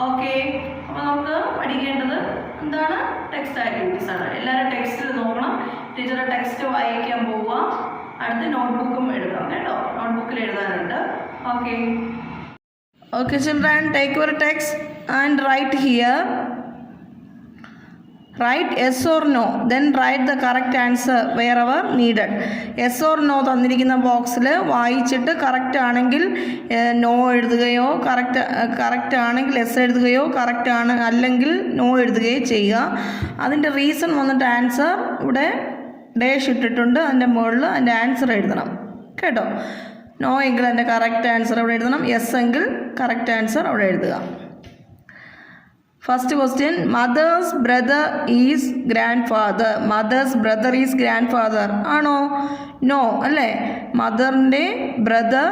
Okay, അപ്പോൾ നമുക്ക് പഠിക്കേണ്ടത് എന്താണ്? ടെക്സ്റ്റ് ആക്ടിവിറ്റീസ് ആണ്. എല്ലാവരും ടെക്സ്റ്റിൽ നോക്കണം. ടീച്ചറുടെ ടെക്സ്റ്റ് വായിക്കാൻ പോവുക. അടുത്ത് നോട്ട്ബുക്കും എഴുതാം കേട്ടോ. നോട്ട്ബുക്കിൽ എഴുതാനുണ്ട്. Okay okay children, take your text and write here. Write yes or no, then write the correct answer wherever needed. Yes or no തന്നിരിക്കുന്ന ബോക്സിൽ വായിച്ചിട്ട് കറക്റ്റ് ആണെങ്കിൽ നോ എഴുതുകയോ, കറക്റ്റ് ആണെങ്കിൽ യെസ് എഴുതുകയോ, കറക്റ്റ് ആണ് അല്ലെങ്കിൽ നോ എഴുതുകയോ ചെയ്യുക. അതിൻ്റെ റീസൺ വന്നിട്ട് ആൻസർ ഇവിടെ ഡേഷ് ഇട്ടിട്ടുണ്ട്. അതിൻ്റെ മുകളിൽ അതിൻ്റെ ആൻസർ എഴുതണം കേട്ടോ. നോ എങ്കിൽ അതിൻ്റെ കറക്റ്റ് ആൻസർ അവിടെ എഴുതണം. യെസ് എങ്കിൽ കറക്റ്റ് ആൻസർ അവിടെ എഴുതുക. First question, mother's brother is grandfather. Mother's brother is grandfather ആണോ? നോ അല്ലേ. മദറിൻ്റെ ബ്രദർ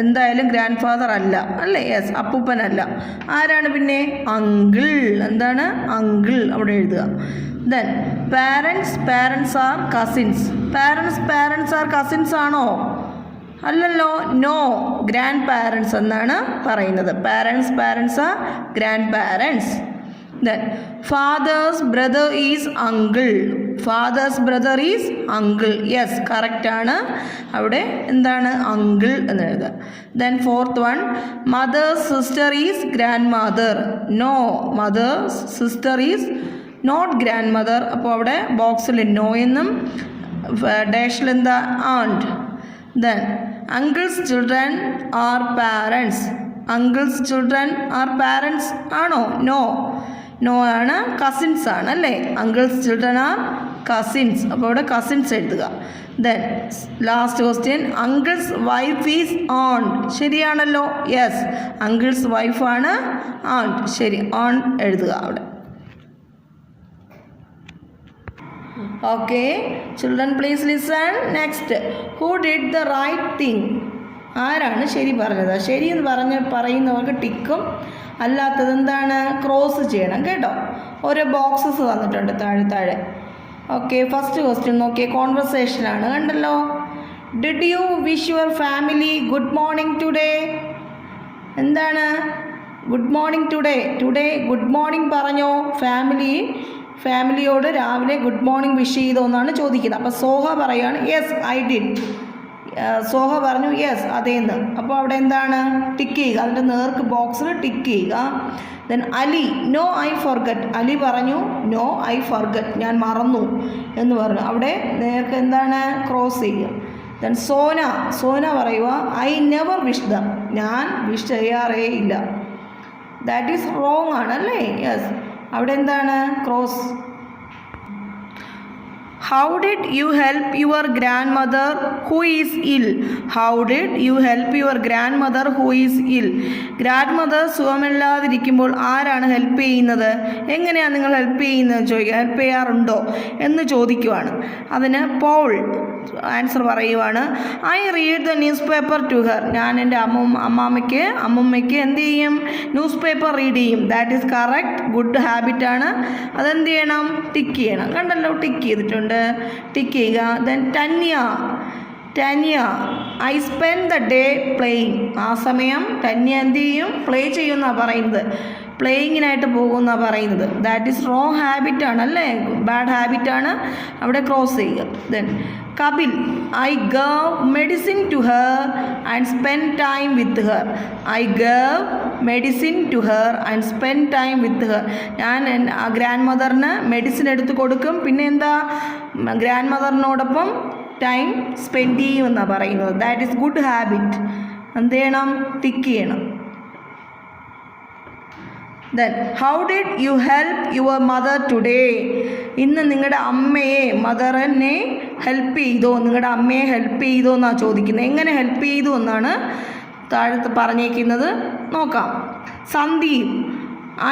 എന്തായാലും ഗ്രാൻഡ് ഫാദർ അല്ല അല്ലേ. യെസ്, അപ്പൂപ്പനല്ല. ആരാണ് പിന്നെ? അങ്കിൾ. എന്താണ്? അങ്കിൾ അവിടെ എഴുതുക. Then parents are cousins. Parents are cousins ആണോ? അല്ലല്ലോ. നോ, ഗ്രാൻഡ് പാരൻസ് എന്നാണ് പറയുന്നത്. Parents are grandparents. Then father's brother is uncle. Father's brother is uncle. Yes, കറക്റ്റാണ്. അവിടെ എന്താണ്? അങ്കിൾ എന്ന് എഴുതുക. Then fourth one, mother's sister is grandmother. No, mother's sister is not grandmother. അപ്പോൾ അവിടെ ബോക്സിൽ നോ എന്നും ഡാഷിൽ എന്താ? And. Then uncle's children are parents. uncle's children are parents ആണോ? നോ ആണ്. കസിൻസ് ആണ് അല്ലേ. uncle's children are cousins. അപ്പോൾ ഇവിടെ കസിൻസ് എഴുതുക. Then last question, uncle's wife is aunt. ശരിയാണല്ലോ. യെസ്, uncle's wife ആണ് aunt. ശരി, aunt എഴുതുക അവിടെ. Okay, children please listen. Next, who did the right thing? ആരാണ് ശരി പറഞ്ഞത്? ശരി എന്ന് പറയുന്നവർക്ക് ടിക്കും, അല്ലാത്തത് എന്താണ്? ക്രോസ് ചെയ്യണം കേട്ടോ. ഓരോ ബോക്സസ് തന്നിട്ടുണ്ട് താഴെ. ഓക്കെ, ഫസ്റ്റ് ക്വസ്റ്റ്യൻ നോക്കിയേ, കോൺവെർസേഷനാണ് കണ്ടല്ലോ. Did you wish your family good morning today? എന്താണ് good morning today good morning പറഞ്ഞോ? ഫാമിലിയോട് രാവിലെ ഗുഡ് മോർണിംഗ് വിഷ് ചെയ്തോ എന്നാണ് ചോദിക്കുന്നത്. അപ്പോൾ സോഹ പറയുകയാണ് യെസ് ഐ ഡിഡ്. സോഹ പറഞ്ഞു യെസ് അതേന്ന്. അപ്പോൾ അവിടെ എന്താണ്? ടിക്ക് ചെയ്യുക. അതിൻ്റെ നേർക്ക് ബോക്സിൽ ടിക്ക് ചെയ്യുക. Then Ali, no I forget. Ali പറഞ്ഞു നോ ഐ ഫോർഗറ്റ്, ഞാൻ മറന്നു എന്ന് പറഞ്ഞു. അവിടെ നേർക്ക് എന്താണ്? ക്രോസ് ചെയ്യുക. ദെൻ സോന പറയുക ഐ നെവർ വിഷ് ദം. ഞാൻ വിഷ് ചെയ്യാറേ ഇല്ല. ദാറ്റ് ഈസ് റോങ് ആണല്ലേ. യെസ്, അവിടെ എന്താണ്? Cross. How did you help your grandmother who is ill? How did you help your grandmother who is ill? Grandmother സുഖമില്ലാതിരിക്കുമ്പോൾ ആരാണ് help ചെയ്യുന്നത്? എങ്ങനെയാണ് നിങ്ങൾ ഹെൽപ്പ് ചെയ്യുന്നത് ചോദിക്കുക. ഹെൽപ്പ് ചെയ്യാറുണ്ടോ എന്ന് ചോദിക്കുവാണ്. അതിന് പോൾ ആൻസർ പറയുവാണ് I read the newspaper to her. ഞാൻ എൻ്റെ അമ്മുമ്മയ്ക്ക് എന്ത് ചെയ്യും? ന്യൂസ് പേപ്പർ റീഡ് ചെയ്യും. ദാറ്റ് ഈസ് കറക്റ്റ്, ഗുഡ് ഹാബിറ്റാണ്. അതെന്ത് ചെയ്യണം? ടിക്ക് ചെയ്യണം. കണ്ടല്ലോ, ടിക്ക് ചെയ്തിട്ടുണ്ട്. ടിക്ക് ചെയ്യുക. Then Tanya I spend the day playing. ആ സമയം ടന്യ എന്ത് ചെയ്യും? പ്ലേ ചെയ്യുമെന്നാണ് പറയുന്നത്. പ്ലേയിങ്ങിനായിട്ട് പോകുമെന്നാണ് പറയുന്നത്. ദാറ്റ് ഈസ് റോങ് ഹാബിറ്റാണ് അല്ലേ. ബാഡ് ഹാബിറ്റാണ്. അവിടെ ക്രോസ് ചെയ്യുക. Then Kapil I gave medicine to her and spend time with her. I gave medicine to her and spend time with her. ഞാൻ ഗ്രാൻഡ് മദറിന് മെഡിസിൻ എടുത്ത് കൊടുക്കും, പിന്നെ എന്താ? ഗ്രാൻഡ് മദറിനോടൊപ്പം ടൈം സ്പെൻഡ് ചെയ്യുമെന്നാണ് പറയുന്നത്. That is good habit. എന്ത് ചെയ്യണം? ടിക്ക് ചെയ്യണം. Then how did you help your mother today? ഇന്ന് നിങ്ങളുടെ മദറിനെ ഹെൽപ്പ് ചെയ്തോ? നിങ്ങളുടെ അമ്മയെ ഹെൽപ്പ് ചെയ്തോ എന്നാണ് ചോദിക്കുന്നത്. എങ്ങനെ ഹെൽപ്പ് ചെയ്തു എന്നാണ് താഴത്ത് പറഞ്ഞേക്കുന്നത്. നോക്കാം. Sandeep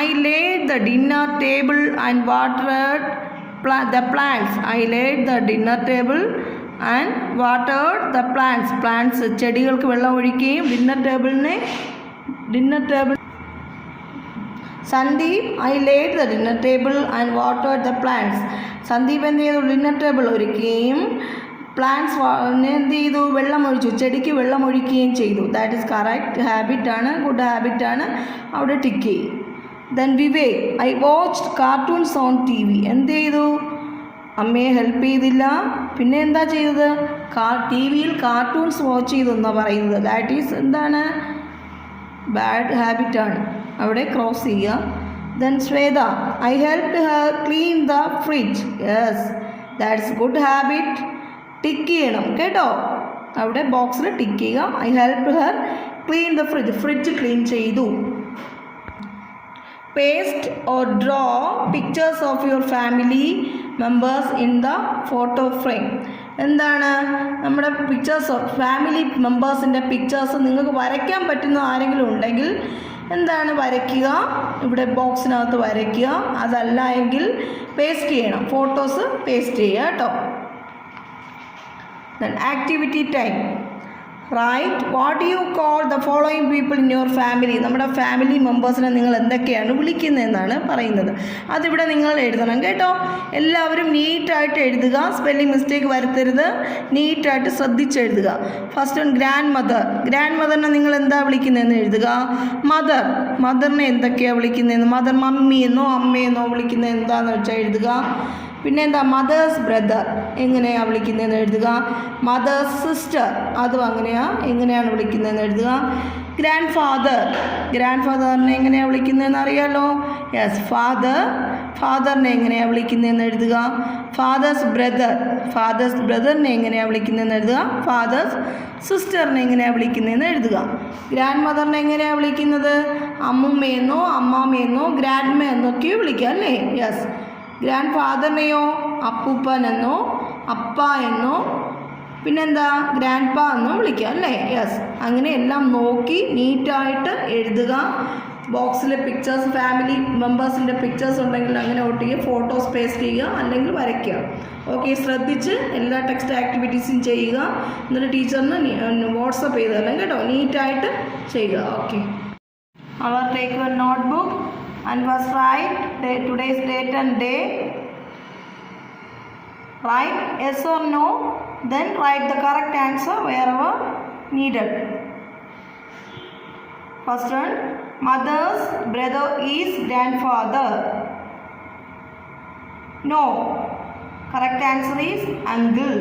I laid the dinner table and watered the plants. I laid the dinner table and watered the plants. ചെടികൾക്ക് വെള്ളം ഒഴിക്കുകയും dinner table Sandeep I laid the dinner table and watered the plants. Sandeep എന്ത് ചെയ്തു? ഡിന്നർ ടേബിൾ ഒരുക്കുകയും പ്ലാന്റ്സ് എന്ത് ചെയ്തു? വെള്ളമൊഴിച്ചു. ചെടിക്ക് വെള്ളമൊഴിക്കുകയും ചെയ്തു. ദാറ്റ് ഈസ് കറക്റ്റ് ഹാബിറ്റാണ്, ഗുഡ് ഹാബിറ്റാണ്. അവിടെ ടിക്ക് ചെയ്യും. Then Vivek, I watched cartoons on TV. എന്ത് ചെയ്തു? അമ്മയെ ഹെൽപ്പ് ചെയ്തില്ല. പിന്നെ എന്താ ചെയ്തത്? TV യിൽ കാർട്ടൂൺസ് വാച്ച് ചെയ്തു എന്നാണ് പറയുന്നത്. ദാറ്റ് ഈസ് എന്താണ്? ബാഡ് ഹാബിറ്റാണ്. അവിടെ ക്രോസ് ചെയ്യുക. Then Shweta, I helped her clean the fridge. Yes, that's good habit. Tick ചെയ്യണം കേട്ടോ. അവിടെ ബോക്സിൽ ടിക്ക് ചെയ്യുക. I helped her clean the fridge. Fridge clean ചെയ്തു. Paste or draw pictures of your family members in the photo frame. എന്താണ്? നമ്മുടെ pictures, family മെമ്പേഴ്സിൻ്റെ pictures നിങ്ങൾക്ക് വരയ്ക്കാൻ പറ്റുന്ന ആരെങ്കിലും ഉണ്ടെങ്കിൽ എന്താണ് വരയ്ക്കുക, ഇവിടെ ബോക്സിനകത്ത് വരയ്ക്കുക. അതല്ല എങ്കിൽ പേസ്റ്റ് ചെയ്യണം, ഫോട്ടോസ് പേസ്റ്റ് ചെയ്യുക കേട്ടോ. Then activity time. Write what do you call the following people in your family. നമ്മുടെ ഫാമിലി മെമ്പേഴ്സിനെ നിങ്ങൾ എന്തൊക്കെയാണ് വിളിക്കുന്നതെന്നാണ് പറയുന്നത്. അതിവിടെ നിങ്ങൾ എഴുതണം കേട്ടോ. എല്ലാവരും നീറ്റായിട്ട് എഴുതുക, സ്പെല്ലിംഗ് മിസ്റ്റേക്ക് വരുത്തരുത്, നീറ്റായിട്ട് ശ്രദ്ധിച്ചെഴുതുക. First one grandmother. ഗ്രാൻഡ് മദറിനെ നിങ്ങൾ എന്താ വിളിക്കുന്നതെന്ന് എഴുതുക. മദർ, മദറിനെ എന്തൊക്കെയാണ് വിളിക്കുന്നതെന്ന്, മദർ മമ്മിയെന്നോ അമ്മയെന്നോ വിളിക്കുന്നത് എന്താണെന്ന് വെച്ചാൽ എഴുതുക. പിന്നെ എന്താ മദേഴ്സ് ബ്രദർ എങ്ങനെയാണ് വിളിക്കുന്നതെന്ന് എഴുതുക. മദേഴ്സ് സിസ്റ്റർ അതും എങ്ങനെയാണ് വിളിക്കുന്നതെന്ന് എഴുതുക. ഗ്രാൻഡ് ഫാദർ, ഗ്രാൻഡ് ഫാദറിനെ എങ്ങനെയാണ് വിളിക്കുന്നതെന്ന് അറിയാമല്ലോ. യെസ്, ഫാദറിനെ എങ്ങനെയാണ് വിളിക്കുന്നതെന്ന് എഴുതുക. ഫാദേഴ്സ് ബ്രദർ, ഫാദേഴ്സ് ബ്രദറിനെ എങ്ങനെയാണ് വിളിക്കുന്നതെന്ന് എഴുതുക. ഫാദേഴ്സ് സിസ്റ്ററിനെ എങ്ങനെയാണ് വിളിക്കുന്നതെന്ന് എഴുതുക. ഗ്രാൻഡ് മദറിനെ എങ്ങനെയാണ് വിളിക്കുന്നത്? അമ്മുമ്മയെന്നോ അമ്മാമ്മയെന്നോ ഗ്രാൻഡ് എന്നൊക്കെയോ വിളിക്കുക അല്ലേ. യെസ്. ഗ്രാൻഡ് ഫാദറിനെയോ അപ്പൂപ്പനെന്നോ അപ്പ എന്നോ പിന്നെന്താ ഗ്രാൻഡ് പാ എന്നോ വിളിക്കുക അല്ലേ. യെസ്, അങ്ങനെ എല്ലാം നോക്കി നീറ്റായിട്ട് എഴുതുക. ബോക്സിലെ പിക്ചേഴ്സ്, ഫാമിലി മെമ്പേഴ്സിൻ്റെ പിക്ചേഴ്സ് ഉണ്ടെങ്കിൽ അങ്ങനെ ഒട്ടിക്കുക, ഫോട്ടോസ് പേസ്റ്റ് ചെയ്യുക, അല്ലെങ്കിൽ വരയ്ക്കുക. ഓക്കെ, ശ്രദ്ധിച്ച് എല്ലാ ടെക്സ്റ്റ് ആക്ടിവിറ്റീസും ചെയ്യുക. എന്നിട്ട് ടീച്ചറിന് വാട്സപ്പ് ചെയ്ത് തരണം കേട്ടോ. നീറ്റായിട്ട് ചെയ്യുക. Okay, our take your notebook and was write today's date and day. Write yes or no, then write the correct answer wherever needed. First one, mother's brother is grandfather. No, correct answer is uncle.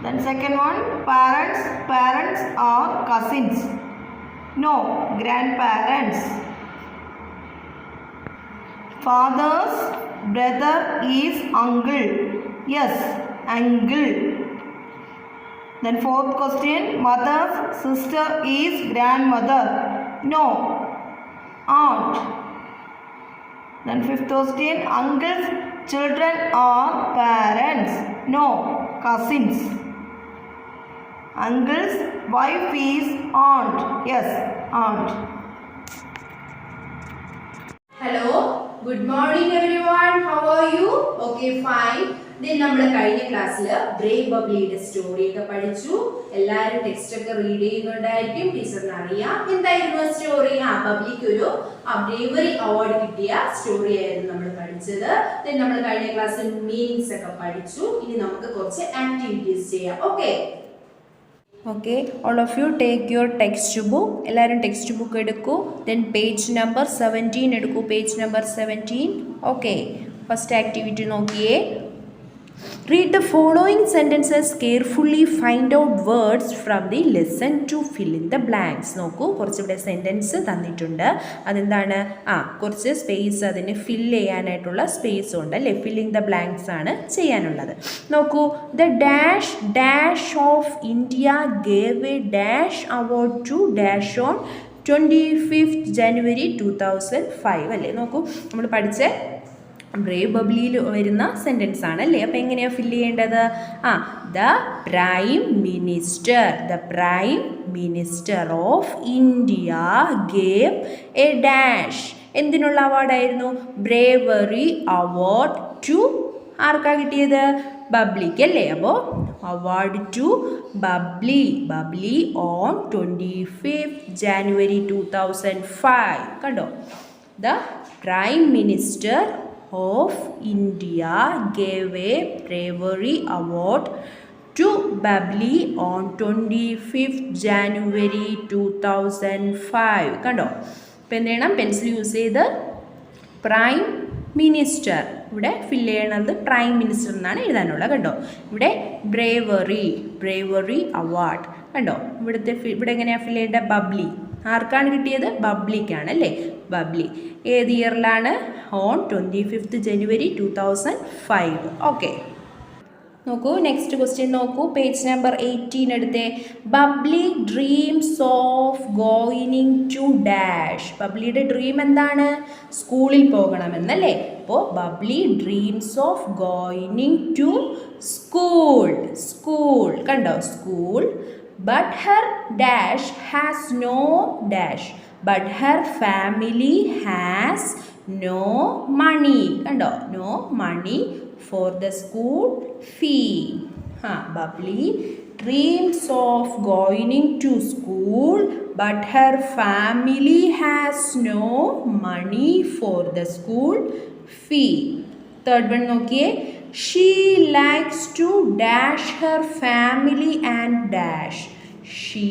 Then second one, parents are cousins. No, grandparents. Father's brother is uncle. Yes, uncle. Then fourth question, mother's sister is grandmother. No, aunt. Then fifth question, uncle's children are parents. No, cousins. Uncle's wife is aunt. Yes, aunt. Hello, good morning everyone. How are you? Okay, fine. Then നമ്മൾ കഴിഞ്ഞ ക്ലാസ്സിൽ Brave ബബ്ലിയുടെ story ഒക്കെ പഠിച്ചു. എല്ലാവരും text ഒക്കെ read ചെയ്യുന്നുണ്ടായിരിക്കും. ടീച്ചറിന് അറിയാം എന്തായിരുന്നു സ്റ്റോറി. ബബ്ലിക്ക് ഒരു ബ്രേവറി അവാർഡ് കിട്ടിയ സ്റ്റോറി ആയിരുന്നു നമ്മൾ പഠിച്ചത്. then നമ്മൾ കഴിഞ്ഞ ക്ലാസ്സിൽ മീനിങ്സ് ഒക്കെ പഠിച്ചു. ഇനി നമുക്ക് കുറച്ച് ആക്ടിവിറ്റീസ് ചെയ്യാം. Okay, all of you take your textbook. എല്ലാവരും ടെക്സ്റ്റ് ബുക്ക് എടുക്കൂ. then പേജ് നമ്പർ 17 എടുക്കൂ. Page number 17. okay, first activity നോക്കിയേ. Read the following sentences carefully. Find out words from the lesson to fill in the blanks. നോക്കൂ, കുറച്ചിവിടെ sentence തന്നിട്ടുണ്ട്. അതെന്താണ്? കുറച്ച് space അതിന് fill ചെയ്യാനായിട്ടുള്ള സ്പേസ് ഉണ്ട് അല്ലേ. ഫില്ലിംഗ് ദ ബ്ലാങ്ക്സ് ആണ് ചെയ്യാനുള്ളത്. നോക്കൂ, the dash of India gave a dash award to dash on 25th January 2005 അല്ലേ. നോക്കൂ, നമ്മൾ പഠിച്ച ബ്രേവ് ബബ്ലിയിൽ വരുന്ന സെൻറ്റൻസ് ആണ് അല്ലേ. അപ്പോൾ എങ്ങനെയാണ് ഫില്ല് ചെയ്യേണ്ടത്? The prime minister of India gave a dash. എന്തിനുള്ള അവാർഡായിരുന്നു? ബ്രേവറി അവാർഡ് ടു ആർക്കാ കിട്ടിയത്? ബബ്ലിക്ക് അല്ലേ. അപ്പോൾ അവാർഡ് ടു ബബ്ലി ഓൺ 25th January 2005. കണ്ടോ, the prime minister of India gave a bravery award to Babli on 25th January 2005. കണ്ടോ, അപ്പോൾ എന്ത് ചെയ്യണം? പെൻസിൽ യൂസ് ചെയ്ത് പ്രൈം മിനിസ്റ്റർ, ഇവിടെ ഫില്ല് ചെയ്യണത് പ്രൈം മിനിസ്റ്റർ എന്നാണ് എഴുതാനുള്ളത് കണ്ടോ. ഇവിടെ ബ്രേവറി അവാർഡ് കണ്ടോ. ഇവിടെ എങ്ങനെയാണ് ഫില്ല് ചെയ്യേണ്ടത്? ബബ്ലി. ആർക്കാണ് കിട്ടിയത്? ബബ്ലിക്കാണ് അല്ലേ. ബബ്ലി ഏത് ഇയറിലാണ്? On 25th January 2005. ഓക്കെ, നോക്കൂ നെക്സ്റ്റ് ക്വസ്റ്റ്യൻ നോക്കൂ. പേജ് നമ്പർ 18 എടുത്തേ. Babli dreams of going to dash. ബബ്ലിയുടെ ഡ്രീം എന്താണ്? സ്കൂളിൽ പോകണമെന്നല്ലേ. അപ്പോൾ Babli dreams of going to school കണ്ടോ, school. But her dash has no dash. But her family has no money. കണ്ടോ, no money for the school fee. Bubbly dreams of going to school, but her family has no money for the school fee. Third one നോക്കിയേ. She likes to dash her family and dash. She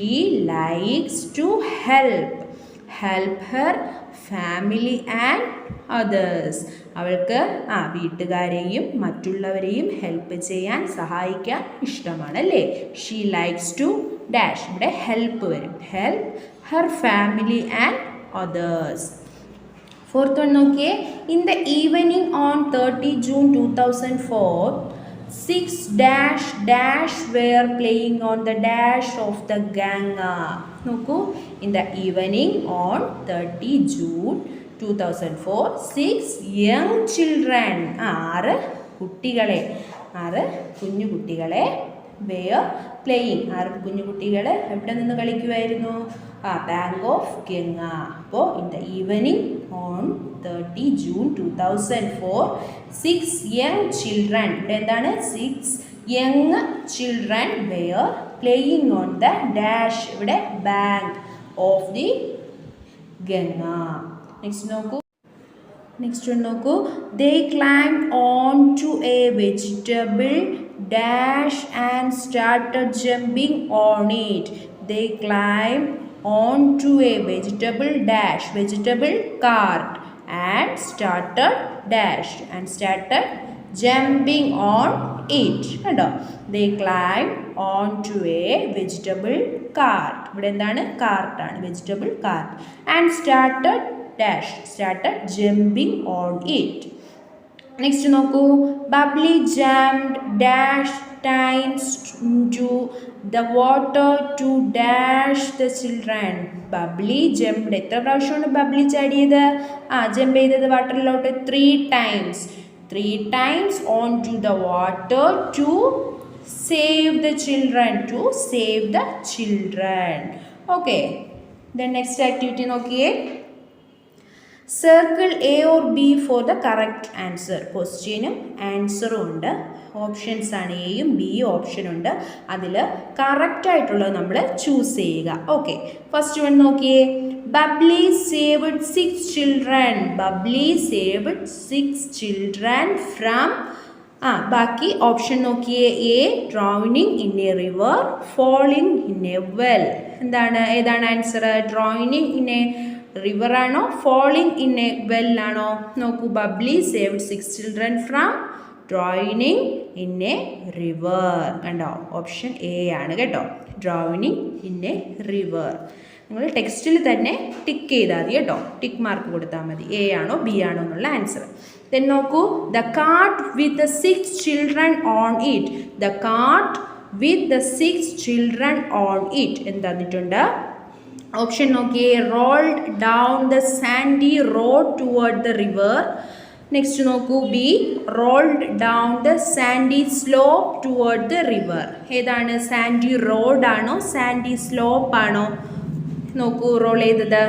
likes to help her family and others. അവൾക്ക് വീട്ടുകാരെയും മറ്റുള്ളവരെയും help ചെയ്യാൻ സഹായിക്കാൻ ഇഷ്ടമാണല്ലേ. She likes to dash, ഇവിടെ help വരും. Help her family and others. Fourth one നോക്കിയേ. In the evening on 30 June 2004, 6 dash dash were playing on the dash of the Ganga. നോക്കൂ. In the evening on 30 June 2004, 6 young children, 6 കുട്ടികളെ, 6 കുഞ്ഞു കുട്ടികളെ were playing. 6 കുഞ്ഞു കുട്ടികൾ എവിടെ നിന്ന് കളിക്കുമായിരുന്നു? Bank of Ganga. അപ്പോൾ in the evening on 30 June 2004, 6 young children, ഇവിടെ എന്താണ്? 6 young children were playing on the dash, ഇവിടെ bank of the Ganga. Next നോക്കൂ. നെക്സ്റ്റ് വൺ നോക്കൂ. They climbed on to a vegetable dash and started jumping on it. They climbed on to a vegetable dash, vegetable cart, and started jumping on it. കണ്ടോ. They climbed on to a vegetable cart. ഇവിടെ എന്താണ്? കാർട്ടാണ്, vegetable cart. And started jumping on it. Next നോക്കൂ. Bubbly jumped dash times into the water to dash the children. Bubbly jumped, എത്ര പ്രാവശ്യമാണ് bubbly ചാടിയത്? Jump ചെയ്തത് വാട്ടറിലോട്ട് 3 times. 3 times onto the water to save the children. Okay, then next activity നോക്കിയേ. Circle A or B for the correct answer. ക്വസ്റ്റ്യനും ആൻസറും ഉണ്ട്. Options ആണ്, എയും ബിയും ഓപ്ഷൻ ഉണ്ട്. അതിൽ കറക്റ്റ് ആയിട്ടുള്ളത് നമ്മൾ ചൂസ് ചെയ്യുക. ഓക്കെ, ഫസ്റ്റ് വൺ നോക്കിയേ. Bubbly saved 6 children. Bubbly saved 6 children from ബാക്കി ഓപ്ഷൻ നോക്കിയേ. A drowning in a river, falling in a well. ഏതാണ് answer? Drowning in a river ആണോ, ഫോളിങ് ഇൻ എ വെൽ ആണോ? നോക്കൂ. Bubbly saved 6 children from drowning in a river. കണ്ടോ, option A ആണ് കേട്ടോ, drowning in a river. നിങ്ങൾ ടെക്സ്റ്റിൽ തന്നെ ടിക്ക് ചെയ്താൽ മതി കേട്ടോ, ടിക്ക് മാർക്ക് കൊടുത്താൽ മതി, എ ആണോ ബി ആണോ എന്നുള്ള ആൻസർ. ദെൻ നോക്കൂ. The cart with the 6 children on it. The cart with the 6 children on it എന്താന്നിട്ടുണ്ട്? ഓപ്ഷൻ നോക്കിയേ. Rolled down the sandy road toward the river. Next നോക്കൂ. B rolled down the sandy slope toward the river. ഏതാണ്? Sandy road ആണോ sandy slope ആണോ? നോക്കൂ. Roll ചെയ്തത്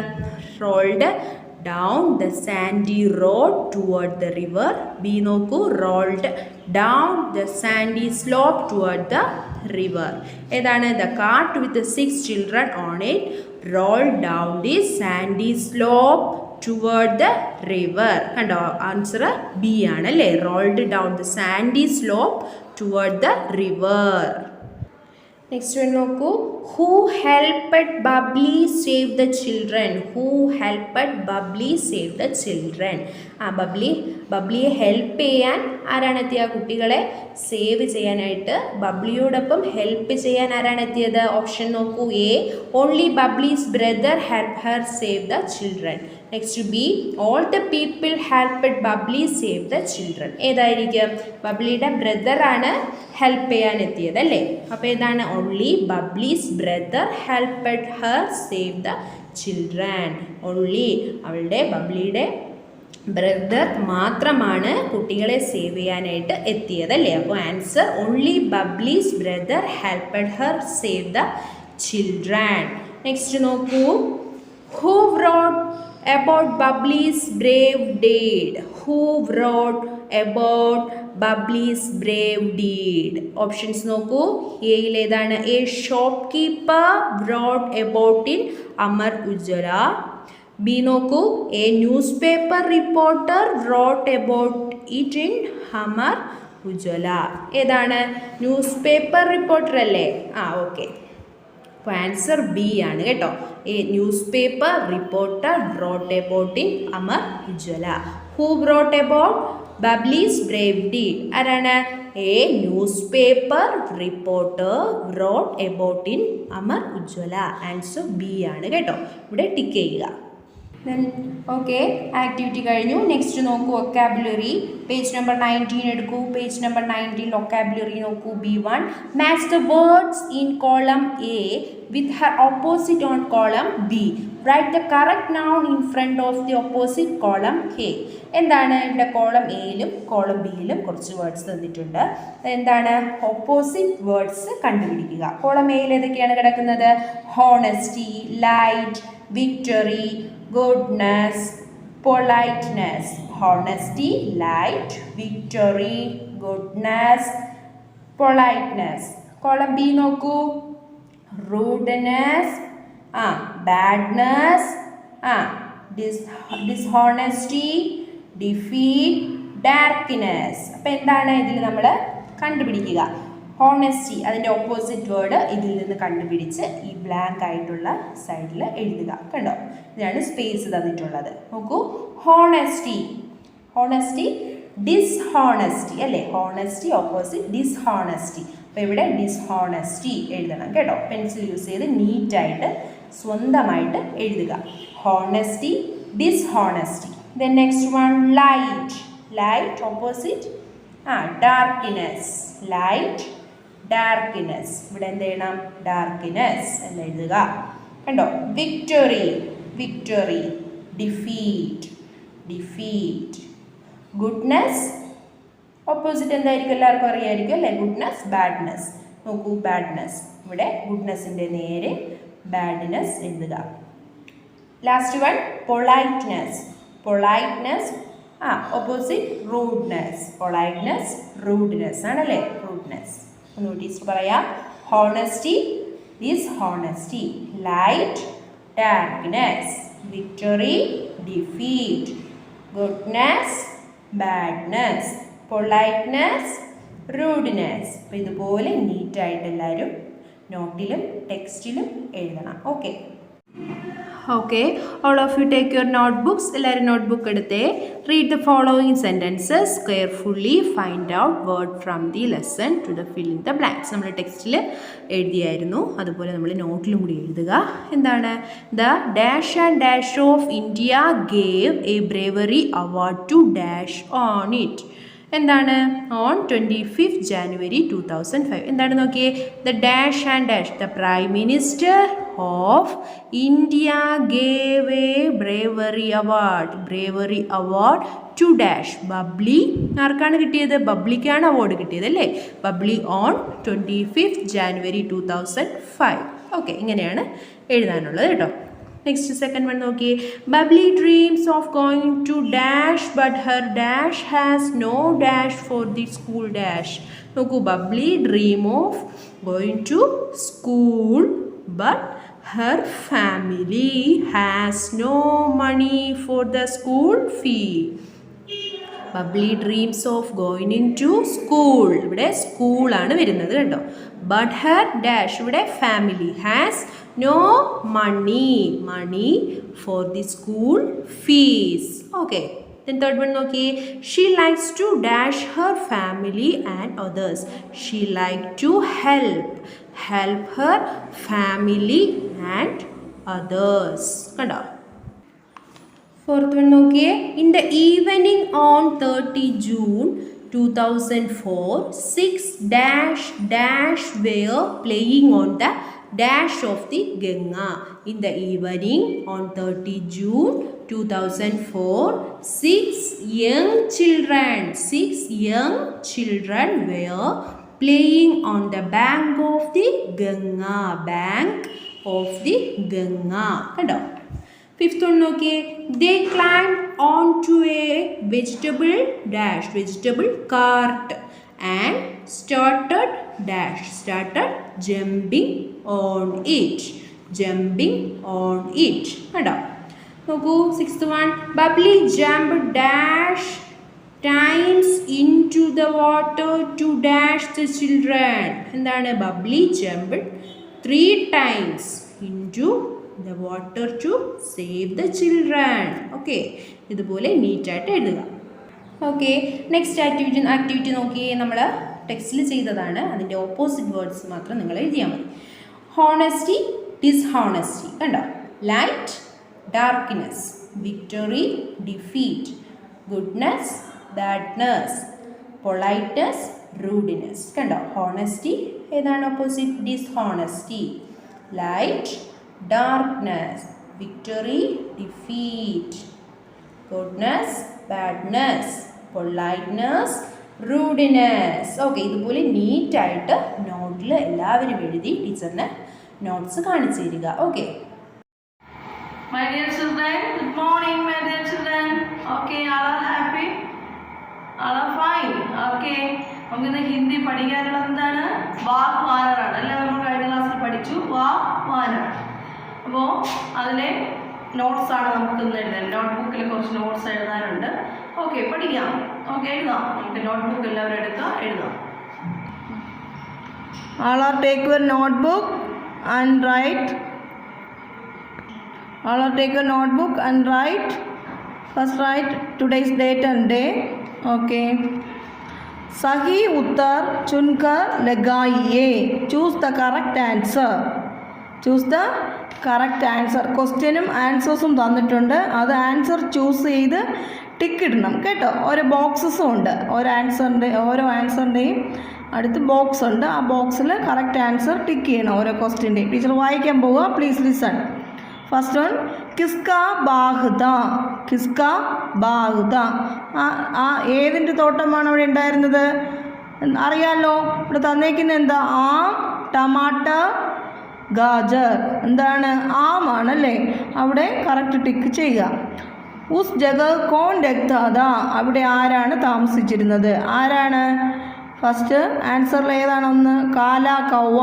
rolled down the sandy road toward the river. B നോക്കൂ. Rolled down the sandy slope toward the river. ഏതാണ്? The cart with 6 children on it rolled down the sandy slope toward the river. കണ്ടോ, answer B ആണ് അല്ലേ, rolled down the sandy slope toward the river. Next one നോക്കൂ. Who helped Bubbly save the children. Who helped Bubbly save the children. ബബ്ലിയെ help ചെയ്യാൻ ആരാണ് എത്തിയ? കുട്ടികളെ save ചെയ്യാനായിട്ട് ബബ്ലിയോടൊപ്പം ഹെൽപ്പ് ചെയ്യാൻ ആരാണ് എത്തിയത്? ഓപ്ഷൻ നോക്കൂ. A, only Bubbly's brother help her save the children. Next B, all the people helped Bubbly save the children. ഏതായിരിക്കും? ബബ്ലിയുടെ ബ്രദറാണ് ഹെൽപ്പ് ചെയ്യാൻ എത്തിയത് അല്ലേ? അപ്പോൾ ഏതാണ്? Only Bubbly's brother helped her save the children. Only അവളുടെ ബബ്ലിയുടെ ബ്രദർ മാത്രമാണ് കുട്ടികളെ സേവ് ചെയ്യാനായിട്ട് എത്തിയത് അല്ലേ? അപ്പോൾ answer only Bubbly's brother helped her save the children. Next നോക്കൂ. Who wrote about Bubbly's brave deed? Who wrote about Bubbly's brave deed? Options നോക്കൂ. എയിൽ ഏതാണ്? A shopkeeper wrote about in Amar Ujala. B നോക്കൂ. A newspaper reporter wrote about it in Amar Ujala. ഏതാണ്? Newspaper reporter അല്ലേ? Okay. അപ്പോൾ answer B ആണ് കേട്ടോ. A newspaper reporter wrote about in Amar Ujala. Who wrote about Bubbly's brave deed? ആരാണ്? A newspaper reporter wrote about in Amar Ujala. Answer B ആണ് കേട്ടോ. ഇവിടെ tick ചെയ്യുക. ഓക്കെ, ആക്ടിവിറ്റി കഴിഞ്ഞു. നെക്സ്റ്റ് നോക്കൂ. വൊക്കാബുലറി പേജ് നമ്പർ 19 എടുക്കൂ. പേജ് നമ്പർ 19 വൊക്കാബുലറി നോക്കൂ. B1, match the words in column A with her opposite on column B. Write the correct noun in front of the opposite column A. എന്താണ് ഇവിടെ? Column എയിലും column ബിയിലും കുറച്ച് words തന്നിട്ടുണ്ട്. എന്താണ്? Opposite words കണ്ടുപിടിക്കുക. Column എയിൽ ഏതൊക്കെയാണ് കിടക്കുന്നത്? Honesty, light, victory, goodness, politeness. Honesty, light, victory, goodness, politeness. Column B നോക്കൂ. rudeness, badness, dishonesty, defeat, darkness. അപ്പോൾ എന്താണ് ഇതിൽ നമ്മൾ കണ്ടുപിടിക്കുക? ഹോണസ്റ്റി, അതിൻ്റെ ഓപ്പോസിറ്റ് വേർഡ് ഇതിൽ നിന്ന് കണ്ടുപിടിച്ച് ഈ ബ്ലാങ്ക് ആയിട്ടുള്ള സൈഡിൽ എഴുതുക. കണ്ടോ? ഇതാണ് സ്പേസ് തന്നിട്ടുള്ളത്. നോക്കൂ. ഹോണസ്റ്റി, ഡിസ്ഹോണസ്റ്റി അല്ലേ? Honesty opposite dishonesty. അപ്പോൾ ഇവിടെ ഡിസ്ഹോണസ്റ്റി എഴുതണം കേട്ടോ. പെൻസിൽ യൂസ് ചെയ്ത് നീറ്റായിട്ട് സ്വന്തമായിട്ട് എഴുതുക. Honesty, dishonesty. Then next one, light opposite darkness. Light, darkness. ഇവിടെ എന്ത് ചെയ്യണം? ഡാർക്ക്നെസ് എന്ന് എഴുതുക. കണ്ടോ? Victory, defeat. ഗുഡ്നെസ് ഓപ്പോസിറ്റ് എന്തായിരിക്കും? എല്ലാവർക്കും അറിയാമായിരിക്കും അല്ലേ? Goodness, badness. നോക്കൂ. ബാഡ്നെസ്. ഇവിടെ ഗുഡ്നെസ്സിൻ്റെ നേരെ ബാഡ്നെസ് എഴുതുക. Last one, politeness opposite rudeness ആണല്ലേ? റൂഡ്നെസ്. നോട്ടീസ് പറയാം. Honesty, dishonesty, light, darkness, victory, defeat, goodness, badness, politeness, rudeness. അപ്പോൾ ഇതുപോലെ നീറ്റായിട്ട് എല്ലാവരും നോട്ടിലും ടെക്സ്റ്റിലും എഴുതണം. Okay, all of you take your notebooks. എല്ലാവരും നോട്ട്ബുക്ക് എടുത്തേ. read the following sentences carefully. find out word from the lesson to the fill in the blanks. നമ്മൾ ടെക്സ്റ്റിൽ എഴുതിയായിരുന്നു, അതുപോലെ നമ്മൾ നോട്ടിലും കൂടി എഴുതുക. എന്താണ്? the dash and dash of India gave a bravery award to dash on it. എന്താണ്? on 25th January 2005. എന്താണ് നോക്കിയേ? the dash and dash, the prime minister of India gave a bravery award to dash. Bubbly ആർക്കാണ് കിട്ടിയത്? ബബ്ലിക്കാണ് award കിട്ടിയത് അല്ലേ? Bubbly on 25th January 2005. Okay, ഇങ്ങനെയാണ് എഴുതാനുള്ളത് കേട്ടോ. നെക്സ്റ്റ് സെക്കൻഡ് വൺ നോക്കിയേ. Bubbly dreams of going to dash but her dash has no dash for the school dash. നോക്കൂ. Bubbly dream of going to school but her family has no money for the school fee. Bubbly dreams of going in to school. ഇവിടെ സ്കൂളാണ് വരുന്നത് കേട്ടോ. But her dash ഇവിടെ family has no money for the school fees. Okay, then third one നോക്കിയേ. She likes to dash her family and others. She like to help her family and others. കണ്ടോ? Fourth one നോക്കിയേ. In the evening on 30 June 2004, 6 dash were playing on the dash of the Ganga. In the evening on 30 June 2004, 6 young children were playing on the bank of the Ganga. കണ്ടോ? Fifth one നോക്കിയേ. They climbed onto a vegetable cart and started jumping on it. കണ്ടോ? നോക്കൂ. Sixth one. Bubbly jumped dash times into the water to dash the children. എന്താണ്? Bubbly jumped 3 times into the water to save the children. Okay, ഇതുപോലെ നീറ്റായിട്ട് എഴുതുക. Okay, next activity നോക്കിയേ. നമ്മൾ ടെക്സ്റ്റിൽ ചെയ്തതാണ്, അതിൻ്റെ ഓപ്പോസിറ്റ് വേർഡ്സ് മാത്രം നിങ്ങൾ എഴുതിയാൽ മതി. ഹോണസ്റ്റി, ഡിസ്ഹോണസ്റ്റി. കണ്ടോ? Light, darkness, victory, defeat, goodness, badness, politeness, rudeness. കണ്ടോ? honesty ഏതാണ് ഓപ്പോസിറ്റ്? Dishonesty. Light, darkness, victory, defeat, goodness, badness, politeness, rudeness. Okay, ഇതുപോലെ നീറ്റായിട്ട് നോട്ടിൽ എല്ലാവരും എഴുതി ടീച്ചറിന് നോട്ട്സ് കാണിച്ചു തരിക. Okay. My dear children, good morning, my dear children. Okay, all are happy? All are fine. Okay. നമുക്കിന്ന് ഹിന്ദി പഠിക്കാനുള്ളത് എന്താണ്? വാക് വാനറാണ് അല്ലേ? നമ്മൾ കഴിഞ്ഞ ക്ലാസ്സിൽ പഠിച്ചു വാക് വാനർ. അപ്പോൾ അതിലെ നോട്ട്സാണ് നമുക്ക് ഇന്ന് എഴുതാൻ. നോട്ട്ബുക്കിൽ കുറച്ച് നോട്ട്സ് എഴുതാനുണ്ട്. ഓക്കെ, പഠിക്കാം. ഓക്കെ, എഴുതാം. നമുക്ക് നോട്ട്ബുക്ക് എല്ലാവരും എഴുതാം. All are take your notebook and write. All are take your notebook and write. First write today's date and day. Okay. Sahi uttar chunkar lagaiye. Choose the correct answer. ക്വസ്റ്റ്യനും ആൻസേഴ്സും തന്നിട്ടുണ്ട്. അത് answer choose ചെയ്ത് tick ഇടണം കേട്ടോ. ഓരോ ബോക്സസും ഉണ്ട്. ഓരോ ആൻസറിൻ്റെയും അടുത്ത് ബോക്സ് ഉണ്ട്. ആ ബോക്സിൽ കറക്റ്റ് ആൻസർ ടിക്ക് ചെയ്യണം ഓരോ ക്വസ്റ്റ്യൻ്റെയും. ടീച്ചർ വായിക്കാൻ പോവുക. Please listen. ഫസ്റ്റ് വൺ, കിസ്കാ ബാഗ്ദ. ആ ഏതിൻ്റെ തോട്ടമാണ് അവിടെ ഉണ്ടായിരുന്നത്? അറിയാമല്ലോ. ഇവിടെ തന്നേക്കുന്ന എന്താ? ആം, ടമാട്ടർ, ഗാജർ. എന്താണ്? ആമാണല്ലേ. അവിടെ കറക്റ്റ് ടിക്ക് ചെയ്യുക. ഉസ് ജഗ കോൺ രക്താദ. അവിടെ ആരാണ് താമസിച്ചിരുന്നത്? ആരാണ്? ഫസ്റ്റ് ആൻസറിൽ ഏതാണ്? ഒന്ന് കാല കൗവ,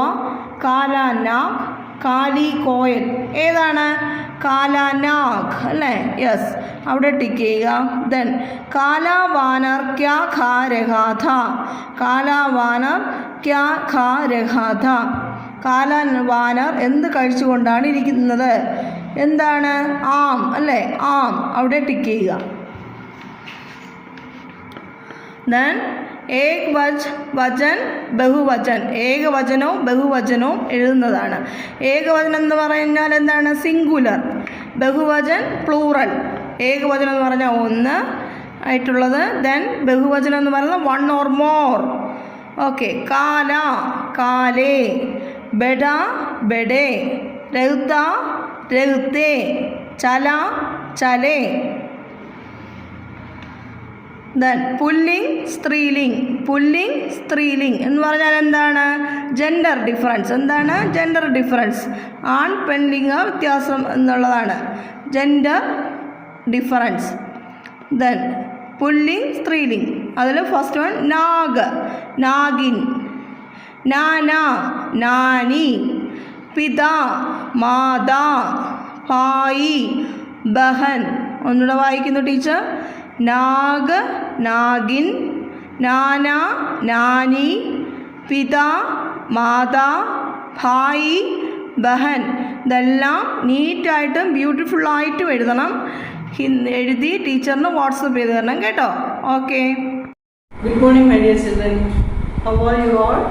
കാല നാഗ്, കാലി കോയൽ. ഏതാണ്? കാലാനാഗ് അല്ലേ? യെസ്, അവിടെ ടിക്ക് ചെയ്യുക. ദെൻ കാലാവാനർ ക്യാ ഖാ രഹാ ഥാ. കാലാവാനർ എന്ത് കഴിച്ചുകൊണ്ടാണ് ഇരിക്കുന്നത്? എന്താണ്? ആം അല്ലേ? ആം. അവിടെ ടിക്ക് ചെയ്യുക. ദെൻ ഏക് വചൻ ബഹുവചൻ. ഏകവചനവും ബഹുവചനവും എഴുതുന്നതാണ്. ഏകവചനം എന്ന് പറഞ്ഞാൽ എന്താണ്? സിംഗുലർ. ബഹുവചൻ പ്ലൂറൽ. ഏകവചനം എന്ന് പറഞ്ഞാൽ ഒന്ന് ആയിട്ടുള്ളത്. ദെൻ ബഹുവചനം എന്ന് പറയുന്നത് വൺ ഓർ മോർ. ഓക്കെ. കാല, കാലേ, ബെഡ, ബെഡേ, രഹ്ത, രഹ്തേ, ചല, ചലേ. ദെൻ പുല്ലിംഗ്, സ്ത്രീലിംഗ് എന്ന് പറഞ്ഞാൽ എന്താണ്? Gender difference. എന്താണ്? Gender difference. ആൺ പെൺലിംഗ വ്യത്യാസം എന്നുള്ളതാണ് ജെൻഡർ ഡിഫറൻസ്. ദെൻ പുല്ലിംഗ്, സ്ത്രീലിംഗ്. അതിൽ ഫസ്റ്റ് വൺ നാഗ്, നാഗിൻ, നാന, നാനി, പിത, മാതാ, ഭായി, ബഹൻ. ഒന്നുകൂടെ വായിക്കുന്നു ടീച്ചർ. നാഗ്, നാഗിൻ, നാന, നാനി, പിതാ, മാതാ, ഭായി, ബഹൻ. ഇതെല്ലാം നീറ്റായിട്ടും ബ്യൂട്ടിഫുള്ളായിട്ടും എഴുതണം. എഴുതി ടീച്ചറിന് വാട്സപ്പ് ചെയ്ത് തരണം കേട്ടോ. Okay. Good morning, my dear children. How are you all?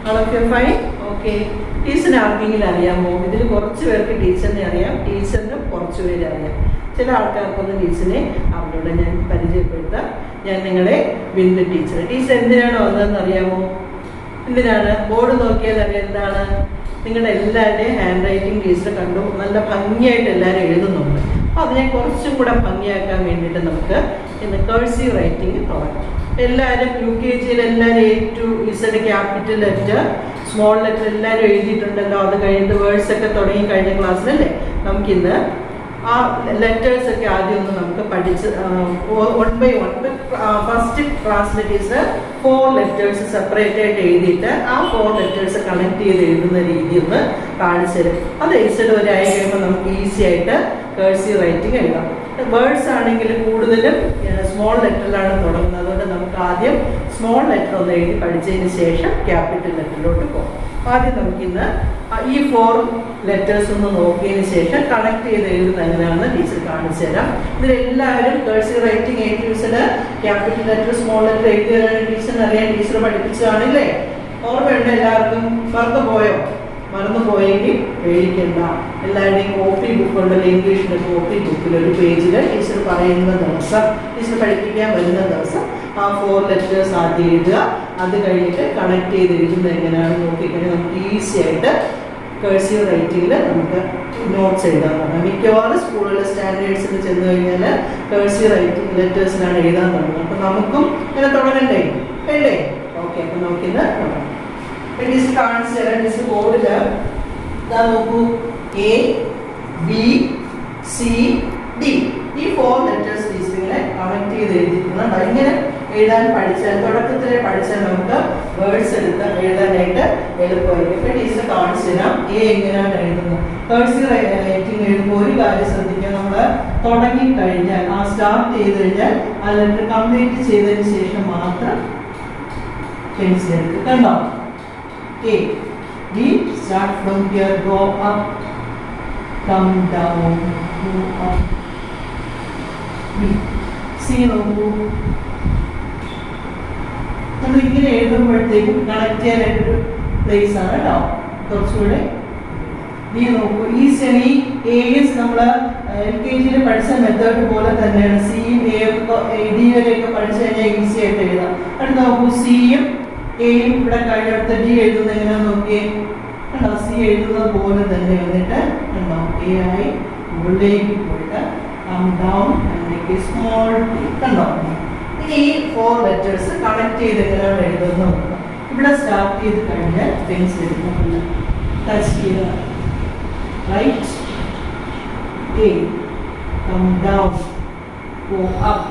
All of you fine? Okay. ടീച്ചറിനെ ആർക്കെങ്കിലും അറിയാമോ? ഇതിൽ കുറച്ച് പേർക്ക് ടീച്ചറിനെ അറിയാം, ടീച്ചറിന് കുറച്ച് പേര് അറിയാം. ചില ആൾക്കാർക്കൊന്നും ടീച്ചറിനെ അവരോട് ഞാൻ പരിചയപ്പെടുത്താം. ഞാൻ നിങ്ങളെ ബിന്ദു ടീച്ചർ. ടീച്ചർ എന്തിനാണ് വന്നതെന്ന് അറിയാമോ? എന്തിനാണ്? ബോർഡ് നോക്കിയാൽ അറിയാം എന്താണ്. നിങ്ങളുടെ എല്ലാവരുടെയും ഹാൻഡ് റൈറ്റിംഗ് ടീച്ചർ കണ്ടു, നല്ല ഭംഗിയായിട്ട് എല്ലാവരും എഴുതുന്നുണ്ട്. അപ്പോൾ അതിനെ കുറച്ചും കൂടെ ഭംഗിയാക്കാൻ വേണ്ടിയിട്ട് നമുക്ക് ഇന്ന് കഴ്സീവ് റൈറ്റിംഗ് തുടങ്ങാം. എല്ലാവരും UKG എല്ലാവരും A to Z capital letter, small letter എല്ലാവരും എഴുതിയിട്ടുണ്ടല്ലോ. അത് കഴിഞ്ഞിട്ട് വേർഡ്സ് ഒക്കെ തുടങ്ങി കഴിഞ്ഞ ക്ലാസ്സിലല്ലേ. നമുക്കിന്ന് ആ ലെറ്റേഴ്സ് ഒക്കെ ആദ്യം ഒന്ന് നമുക്ക് പഠിച്ച് 1 by 1. ഫസ്റ്റ് ക്ലാസ്സിലെ ടീച്ചർ 4 ലെറ്റേഴ്സ് സെപ്പറേറ്റ് ആയിട്ട് എഴുതിയിട്ട് ആ 4 ലെറ്റേഴ്സ് കണക്ട് ചെയ്ത് എഴുതുന്ന രീതി ഒന്ന് കാണിച്ചു തരും. അത് എഴുതിട്ട് ഒരായി കഴിയുമ്പോൾ നമുക്ക് ഈസി ആയിട്ട് കഴ്സീവ് റൈറ്റിംഗ് എഴുതാം. വേർഡ്സ് ആണെങ്കിൽ കൂടുതലും സ്മോൾ ലെറ്ററിലാണ് തുടങ്ങുന്നത്. അതുകൊണ്ട് നമുക്ക് ആദ്യം സ്മോൾ ലെറ്റർ ഒന്ന് എഴുതി പഠിച്ചതിന് ശേഷം ക്യാപിറ്റൽ ലെറ്ററിലോട്ട് പോകും. ആദ്യം നമുക്കിന്ന് ഈ 4 ലെറ്റേഴ്സ് ഒന്ന് നോക്കിയതിന് ശേഷം കണക്ട് ചെയ്ത് എഴുതുന്നത് എങ്ങനെയാണെന്ന് ടീച്ചർ കാണിച്ചു തരാം. ഇതിലെല്ലാവരും cursive writing A to Z capital letter small letter എഴുതിയതാണ് ടീച്ചറിന് അറിയാൻ. ടീച്ചർ പഠിപ്പിച്ചതാണല്ലേ. ഓർമ്മയുണ്ട് എല്ലാവർക്കും? മറന്നു പോയെങ്കിൽ പേടിക്കണ്ട. എല്ലാവരുടെയും കോപ്പി ബുക്ക് ഉണ്ടല്ലോ, ഇംഗ്ലീഷിൻ്റെ കോപ്പി ബുക്കിൽ ഒരു പേജിൽ ടീച്ചർ പറയുന്ന ദിവസം, ടീച്ചർ പഠിപ്പിക്കാൻ വരുന്ന ദിവസം ആ 4 ലെറ്റേഴ്സ് ആദ്യം എഴുതുക. അത് കഴിഞ്ഞിട്ട് കണക്ട് ചെയ്ത് എഴുതുന്നത് എങ്ങനെയാണെന്ന് നോക്കിക്കഴിഞ്ഞാൽ നമുക്ക് ഈസി ആയിട്ട് കഴ്സീവ് റൈറ്റിങ്ങിൽ നമുക്ക് നോട്ട്സ് എഴുതാൻ തുടങ്ങാം. മിക്കവാറും സ്കൂളിലെ സ്റ്റാൻഡേർഡ്സിൽ ചെന്ന് കഴിഞ്ഞാൽ കഴ്സീവ് റൈറ്റിംഗ് ലെറ്റേഴ്സിനാണ് എഴുതാൻ തുടങ്ങുന്നത്. അപ്പോൾ നമുക്കും ഇങ്ങനെ തുടങ്ങണ്ടേ? വേണ്ടേ? ഓക്കെ. അപ്പോൾ നമുക്കിന്ന് തുടങ്ങാം. ടീച്ചർ കാണിച്ചു തരാം. ടീച്ചർ ബോർഡിൽ ഇതാ നോക്കൂ, A, B, C, D. ഈ 4 ലെറ്റേഴ്സ് ടീച്ചർ ഇങ്ങനെ കണക്ട് ചെയ്ത് എഴുതിയിട്ടുണ്ട്. ഇങ്ങനെ എഴുതാൻ പഠിച്ചാൽ, തുടക്കത്തിലെ പഠിച്ചാൽ നമുക്ക് വേർഡ്സ് എടുത്ത് എഴുതാനായിട്ട് എളുപ്പമായിരിക്കും. ഇപ്പം ടീച്ചർ കാണിച്ചു തരാം A എങ്ങനെയാണ് എഴുതുന്നത്. കഴ്സീവ് റൈറ്റിംഗ് എഴുതുമ്പോൾ ഒരു കാര്യം ശ്രദ്ധിക്കുക, നമ്മൾ തുടങ്ങിക്കഴിഞ്ഞാൽ ആ സ്റ്റാർട്ട് ചെയ്ത് കഴിഞ്ഞാൽ ആ ലെറ്റർ കംപ്ലീറ്റ് ചെയ്തതിന് ശേഷം മാത്രം പെൻസിൽ എടുക്കുക. കണ്ടോ? A. We start from here, go up, come down, go up. B. C നോക്കൂ. നമ്മൾ ഇങ്ങനെ എഴുതുമ്പോഴത്തേക്കും കണക്ട് ചെയ്യാനായിട്ടൊരു പ്ലേസ് ആണ് കേട്ടോ. കുറച്ചുകൂടെ D നോക്കൂ. ഈ സെമി എസ് നമ്മൾ LKG പഠിച്ച മെത്തേഡ് പോലെ തന്നെയാണ്. സിയും D വരെയൊക്കെ പഠിച്ചു കഴിഞ്ഞാൽ ഈസി ആയിട്ട് എഴുതാം. അടുത്ത് നോക്കൂ, സിയും എയും ഇവിടെ കഴിഞ്ഞിടത്ത് D എഴുതുന്നത് എങ്ങനെയാണെന്ന് നോക്കിയേ. കണ്ടോ? C എഴുതുന്നത് പോലെ തന്നെ വന്നിട്ട് കണ്ടോ A ആയി മുകളിലേക്ക് പോയിട്ട് കം ഡൗൺ അതിലേക്ക് സ്മോൾ T. കണ്ടോ? ഇനി ഈ 4 ലെറ്റേഴ്സ് കണക്ട് ചെയ്ത് എങ്ങനെയാണ് എഴുതുന്നത് നോക്കുക. ഇവിടെ സ്റ്റാർട്ട് ചെയ്ത് കഴിഞ്ഞാൽ പെൻസിൽ എടുക്കുന്നില്ല, ടച്ച് ചെയ്യുക. Write A, come down, go up.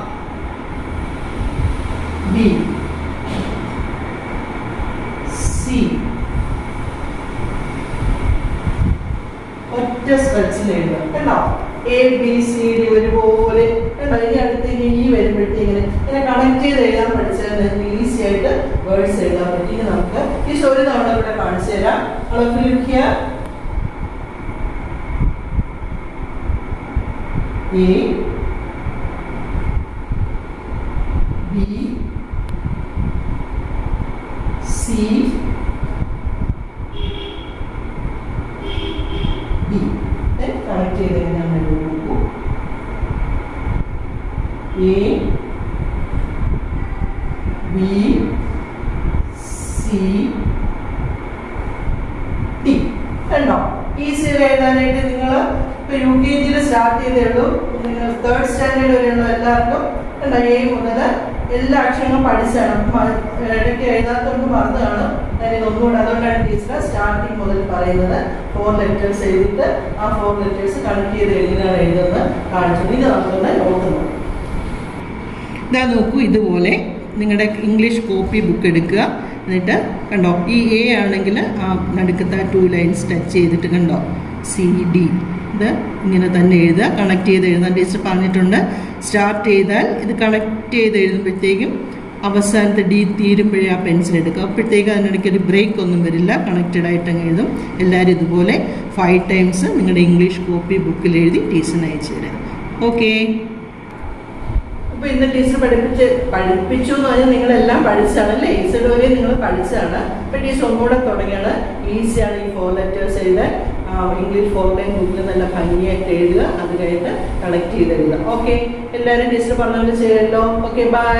B, ഒറ്റ സ്ട്രെച്ചിൽ എഴുതുക. കണ്ടോ? ABCD ഒരുപോലെ. കണ്ടോ? ഇനി അടുത്തേക്ക് ഈ വരുമ്പോഴത്തേക്കിങ്ങനെ ഇങ്ങനെ കണക്ട് ചെയ്ത് എഴുതാൻ പഠിച്ചാൽ നിങ്ങൾക്ക് ഈസി ആയിട്ട് വേർഡ്സ് എഴുതാൻ പറ്റും. ഇനി നമുക്ക് ഈ ഒരു തവണ ഇവിടെ കാണിച്ചു തരാം. Here A, B, C, D. Connect ചെയ്ത് എങ്ങനെയാണ് നോക്കൂ. A, B, C, D. കണ്ടോ? ഈസി എഴുതാനായിട്ട് നിങ്ങൾ ഇപ്പോൾ UKG സ്റ്റാർട്ട് ചെയ്തേ ഉള്ളൂ. നിങ്ങൾ 3rd സ്റ്റാൻഡേർഡ് വരെയുള്ള എല്ലാവർക്കും കണ്ടോ A മുതൽ എല്ലാ അക്ഷരങ്ങളും പഠിച്ചാണ്. ഇടയ്ക്ക് എഴുതാത്തതുകൊണ്ട് മറന്നു കാണും. ഞാനിതൊന്നുകൂടെ അതുകൊണ്ടാണ് ടീച്ചർ സ്റ്റാർട്ടിങ് മുതൽ പറയുന്നത്. 4 ലെറ്റേഴ്സ് എഴുതിയിട്ട് ആ 4 ലെറ്റേഴ്സ് കണക്ട് ചെയ്ത് എങ്ങനെയാണ് എഴുതുന്നത് കാണിച്ചു. ഇത് നമുക്കൊന്ന് നോക്കുന്നു. ഇതാ നോക്കൂ, ഇതുപോലെ നിങ്ങളുടെ ഇംഗ്ലീഷ് കോപ്പി ബുക്ക് എടുക്കുക. എന്നിട്ട് കണ്ടോ, ഈ A ആണെങ്കിൽ ആ നടുക്കത്തെ 2 ലൈൻസ് ടച്ച് ചെയ്തിട്ട് കണ്ടോ CD. ഇത് ഇങ്ങനെ തന്നെ എഴുതുക, കണക്ട് ചെയ്ത് എഴുതാൻ ടീച്ചർ പറഞ്ഞിട്ടുണ്ട്. സ്റ്റാർട്ട് ചെയ്താൽ ഇത് കണക്ട് ചെയ്ത് എഴുതുമ്പോഴത്തേക്കും അവസാനത്തെ ഡി തീരുമ്പോഴേ ആ പെൻസിൽ എടുക്കുക. അപ്പോഴത്തേക്ക് അതിനിടയ്ക്ക് ഒരു ബ്രേക്ക് ഒന്നും വരില്ല, കണക്റ്റഡ് ആയിട്ട് അങ്ങ് എഴുതും. എല്ലാവരും ഇതുപോലെ 5 ടൈംസ് നിങ്ങളുടെ ഇംഗ്ലീഷ് കോപ്പി ബുക്കിൽ എഴുതി ടീച്ചറിന് അയച്ചു തരാം. ഓക്കെ. അപ്പോൾ ഇന്ന് ടീച്ചർ പഠിപ്പിച്ചു എന്ന് പറഞ്ഞാൽ നിങ്ങളെല്ലാം പഠിച്ചതാണ് അല്ലേ? ഈസിഡ് വരെ നിങ്ങൾ പഠിച്ചതാണ്. അപ്പോൾ ടീച്ചർ ഒന്നുകൂടെ തുടങ്ങിയാണ്. ഈസിയാണ് ഈ 4 ലെറ്റേഴ്സ് എഴുതാൻ. ഇംഗ്ലീഷ് 4 ലൈൻ ബുക്കിൽ നല്ല ഭംഗിയായിട്ട് എഴുതുക, അത് കഴിഞ്ഞിട്ട് കണക്ട് ചെയ്ത് എഴുതുക. ഓക്കെ, എല്ലാവരും ടീച്ചർ പറഞ്ഞ പോലെ ചെയ്യല്ലോ. Okay, by.